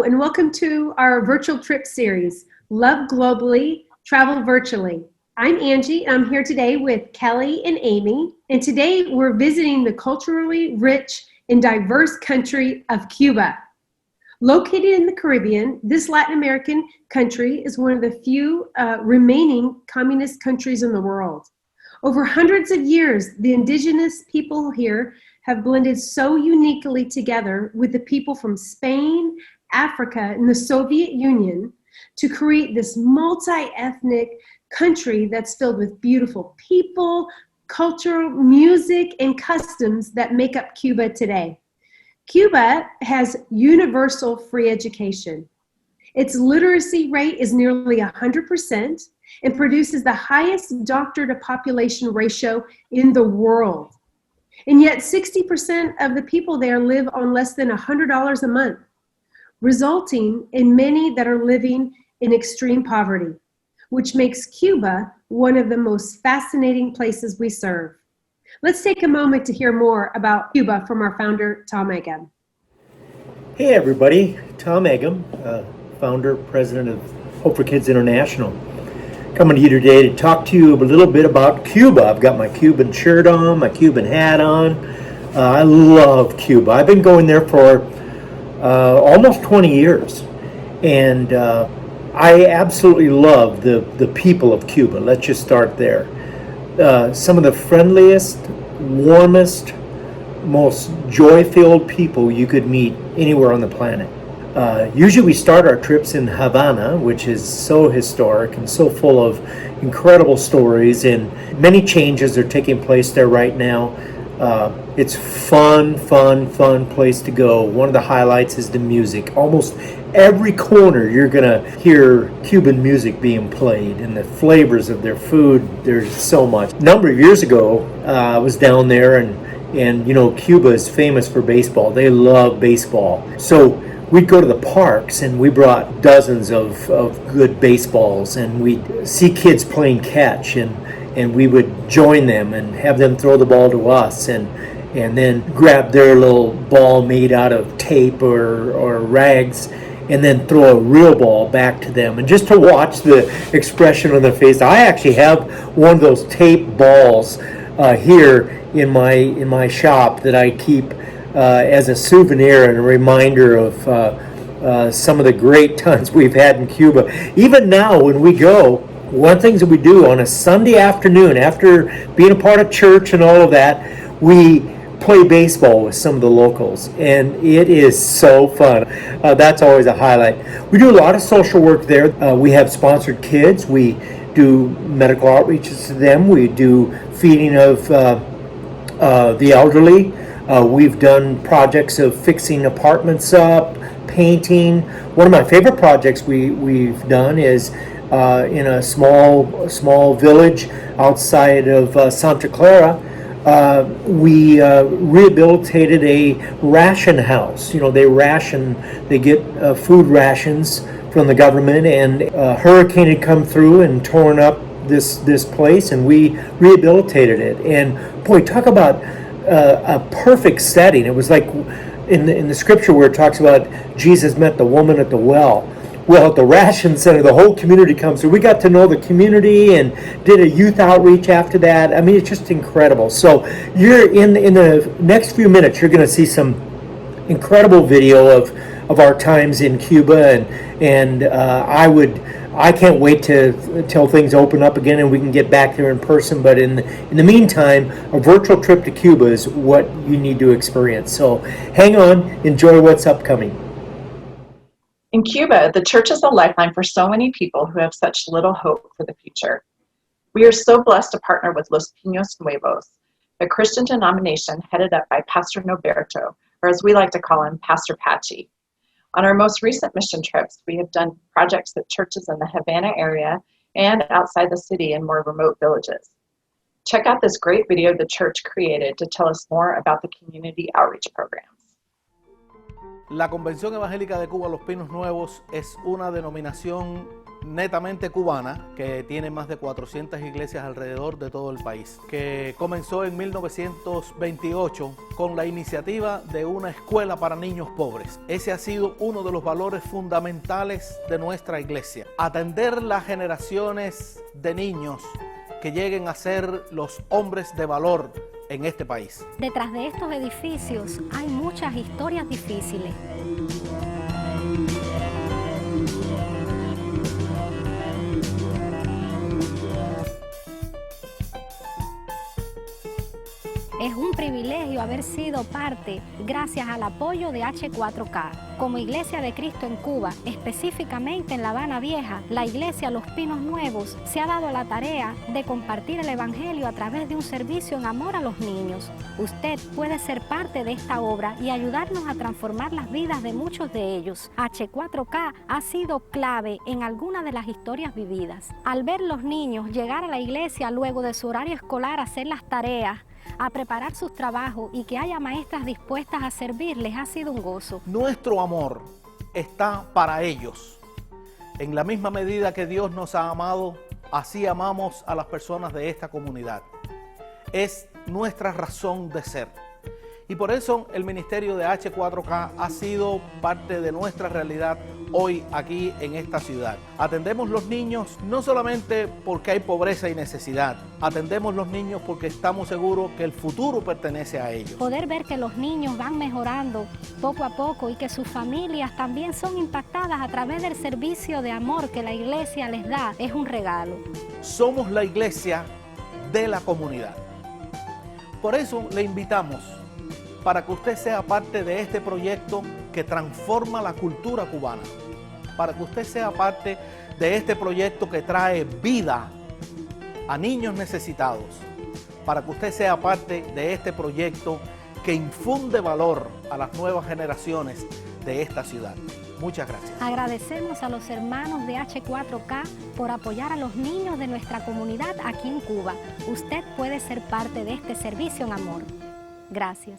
and welcome to our virtual trip series, Love Globally, Travel Virtually. I'm Angie, and I'm here today with Kelly and Amy, and today we're visiting the culturally rich and diverse country of Cuba. Located in the Caribbean, this Latin American country is one of the few remaining communist countries in the world. Over hundreds of years, the indigenous people here have blended so uniquely together with the people from Spain, Africa, and the Soviet Union to create this multi-ethnic country that's filled with beautiful people, cultural, music, and customs that make up Cuba today. Cuba has universal free education. Its literacy rate is nearly 100% and produces the highest doctor to population ratio in the world. And yet 60% of the people there live on less than $100 a month, resulting in many that are living in extreme poverty, which makes Cuba one of the most fascinating places we serve. Let's take a moment to hear more about Cuba from our founder, Tom Egum. Hey everybody, Tom Egum, founder, president of H4KI International. Coming to you today to talk to you a little bit about Cuba. I've got my Cuban shirt on, my Cuban hat on. I love Cuba. I've been going there for almost 20 years. And I absolutely love the people of Cuba. Let's just start there. Some of the friendliest, warmest, most joy-filled people you could meet anywhere on the planet. Usually we start our trips in Havana, which is so historic and so full of incredible stories, and many changes are taking place there right now. It's fun place to go. One of the highlights is the music. Almost every corner you're gonna hear Cuban music being played, and the flavors of their food, there's so much. A number of years ago, I was down there, and you know, Cuba is famous for baseball. They love baseball. So we'd go to the parks, and we brought dozens of good baseballs, and we'd see kids playing catch, and we would join them and have them throw the ball to us, and then grab their little ball made out of tape or rags, and then throw a real ball back to them, and just to watch the expression on their face. I actually have one of those tape balls here in my shop that I keep as a souvenir and a reminder of some of the great times we've had in Cuba. Even now when we go, one of the things that we do on a Sunday afternoon, after being a part of church and all of that, we play baseball with some of the locals, and it is so fun. That's always a highlight. We do a lot of social work there. We have sponsored kids. We do medical outreaches to them. We do feeding of the elderly. We've done projects of fixing apartments up, painting. One of my favorite projects we've done is in a small village outside of Santa Clara. We rehabilitated a ration house. You know, they get food rations from the government, and a hurricane had come through and torn up this place, and we rehabilitated it. And boy, talk about a perfect setting. It was like in the scripture where it talks about Jesus met the woman at the well. Well, at the ration center, the whole community comes through. We got to know the community and did a youth outreach after that. I mean, it's just incredible. So you're in the next few minutes, you're going to see some incredible video of our times in Cuba, and I can't wait till things open up again and we can get back there in person. But in the meantime, a virtual trip to Cuba is what you need to experience. So hang on, enjoy what's upcoming. In Cuba, the church is a lifeline for so many people who have such little hope for the future. We are so blessed to partner with Los Pinos Nuevos, a Christian denomination headed up by Pastor Noberto, or as we like to call him, Pastor Patchy. On our most recent mission trips, we have done projects at churches in the Havana area and outside the city in more remote villages. Check out this great video the church created to tell us more about the community outreach programs. La Convención Evangélica de Cuba, Los Pinos Nuevos, es una denominación netamente cubana que tiene más de 400 iglesias alrededor de todo el país, que comenzó en 1928 con la iniciativa de una escuela para niños pobres. Ese ha sido uno de los valores fundamentales de nuestra iglesia, atender las generaciones de niños que lleguen a ser los hombres de valor en este país. Detrás de estos edificios hay muchas historias difíciles. Es un privilegio haber sido parte, gracias al apoyo de H4K. Como Iglesia de Cristo en Cuba, específicamente en La Habana Vieja, la Iglesia Los Pinos Nuevos se ha dado la tarea de compartir el Evangelio a través de un servicio en amor a los niños. Usted puede ser parte de esta obra y ayudarnos a transformar las vidas de muchos de ellos. H4K ha sido clave en algunas de las historias vividas. Al ver los niños llegar a la iglesia luego de su horario escolar a hacer las tareas, a preparar sus trabajos y que haya maestras dispuestas a servirles ha sido un gozo. Nuestro amor está para ellos. En la misma medida que Dios nos ha amado, así amamos a las personas de esta comunidad. Es nuestra razón de ser. Y por eso el ministerio de H4K ha sido parte de nuestra realidad hoy aquí en esta ciudad. Atendemos los niños no solamente porque hay pobreza y necesidad, atendemos los niños porque estamos seguros que el futuro pertenece a ellos. Poder ver que los niños van mejorando poco a poco y que sus familias también son impactadas a través del servicio de amor que la iglesia les da es un regalo. Somos la iglesia de la comunidad. Por eso le invitamos para que usted sea parte de este proyecto que transforma la cultura cubana, para que usted sea parte de este proyecto que trae vida a niños necesitados, para que usted sea parte de este proyecto que infunde valor a las nuevas generaciones de esta ciudad. Muchas gracias. Agradecemos a los hermanos de H4K por apoyar a los niños de nuestra comunidad aquí en Cuba. Usted puede ser parte de este servicio en amor. Gracias.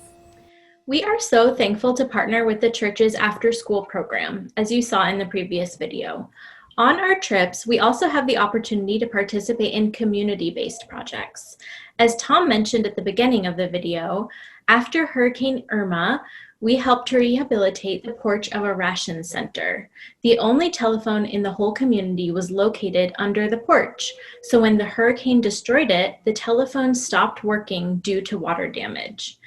We are so thankful to partner with the church's after-school program, as you saw in the previous video. On our trips, we also have the opportunity to participate in community-based projects. As Tom mentioned at the beginning of the video, after Hurricane Irma, we helped to rehabilitate the porch of a ration center. The only telephone in the whole community was located under the porch, so when the hurricane destroyed it, the telephone stopped working due to water damage.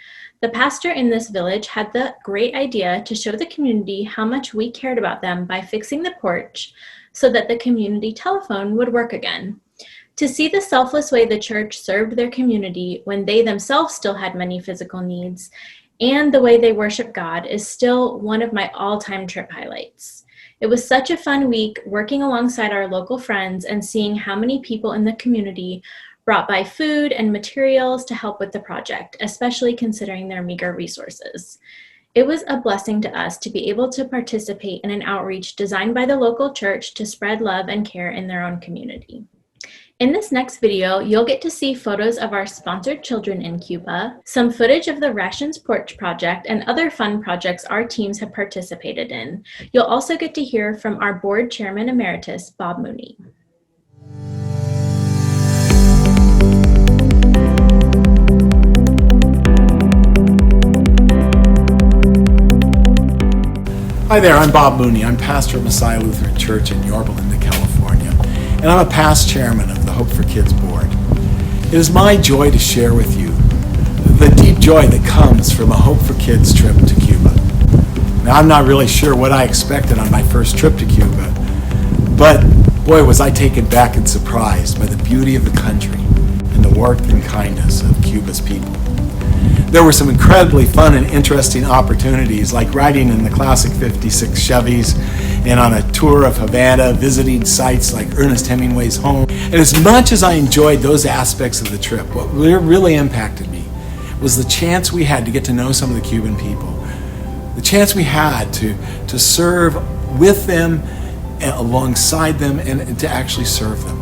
The pastor in this village had the great idea to show the community how much we cared about them by fixing the porch so that the community telephone would work again. To see the selfless way the church served their community when they themselves still had many physical needs, and the way they worship God is still one of my all-time trip highlights. It was such a fun week working alongside our local friends and seeing how many people in the community brought by food and materials to help with the project, especially considering their meager resources. It was a blessing to us to be able to participate in an outreach designed by the local church to spread love and care in their own community. In this next video, you'll get to see photos of our sponsored children in Cuba, some footage of the Rations Porch project, and other fun projects our teams have participated in. You'll also get to hear from our board chairman emeritus, Bob Mooney. Hi there, I'm Bob Mooney. I'm pastor of Messiah Lutheran Church in Yorba Linda, California, and I'm a past chairman of the Hope for Kids board. It is my joy to share with you the deep joy that comes from a Hope for Kids trip to Cuba. Now, I'm not really sure what I expected on my first trip to Cuba, but boy, was I taken back and surprised by the beauty of the country and the warmth and kindness of Cuba's people. There were some incredibly fun and interesting opportunities, like riding in the classic 56 Chevys and on a tour of Havana, visiting sites like Ernest Hemingway's home. And as much as I enjoyed those aspects of the trip, what really impacted me was the chance we had to get to know some of the Cuban people. The chance we had to serve with them, alongside them, and to actually serve them.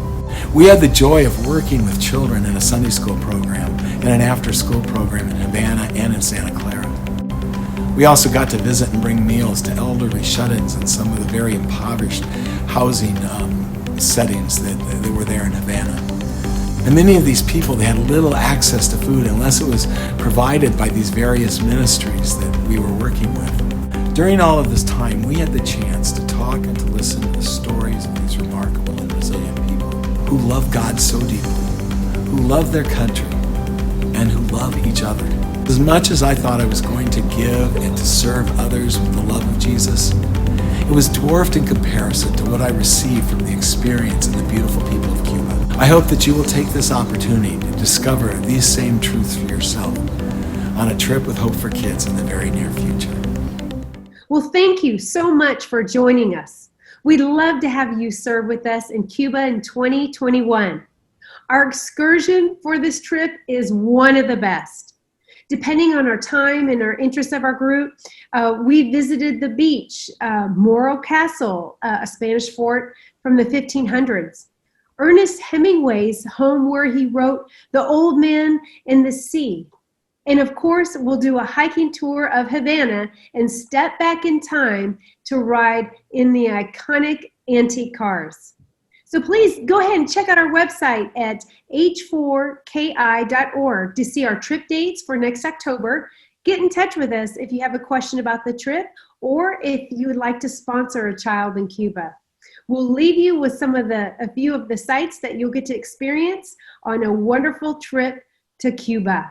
We had the joy of working with children in a Sunday school program and an after-school program in Havana and in Santa Clara. We also got to visit and bring meals to elderly shut-ins in some of the very impoverished housing settings that were there in Havana. And many of these people, they had little access to food unless it was provided by these various ministries that we were working with. During all of this time, we had the chance to talk and to listen to the stories of these remarkable and resilient people who love God so deeply, who love their country, and who love each other. As much as I thought I was going to give and to serve others with the love of Jesus, it was dwarfed in comparison to what I received from the experience and the beautiful people of Cuba. I hope that you will take this opportunity to discover these same truths for yourself on a trip with Hope for Kids in the very near future. Well, thank you so much for joining us. We'd love to have you serve with us in Cuba in 2021. Our excursion for this trip is one of the best. Depending on our time and our interest of our group, we visited the beach, Morro Castle, a Spanish fort from the 1500s. Ernest Hemingway's home where he wrote The Old Man and the Sea. And of course, we'll do a hiking tour of Havana and step back in time to ride in the iconic antique cars. So please go ahead and check out our website at H4KI.org to see our trip dates for next October. Get in touch with us if you have a question about the trip or if you would like to sponsor a child in Cuba. We'll leave you with a few of the sites that you'll get to experience on a wonderful trip to Cuba.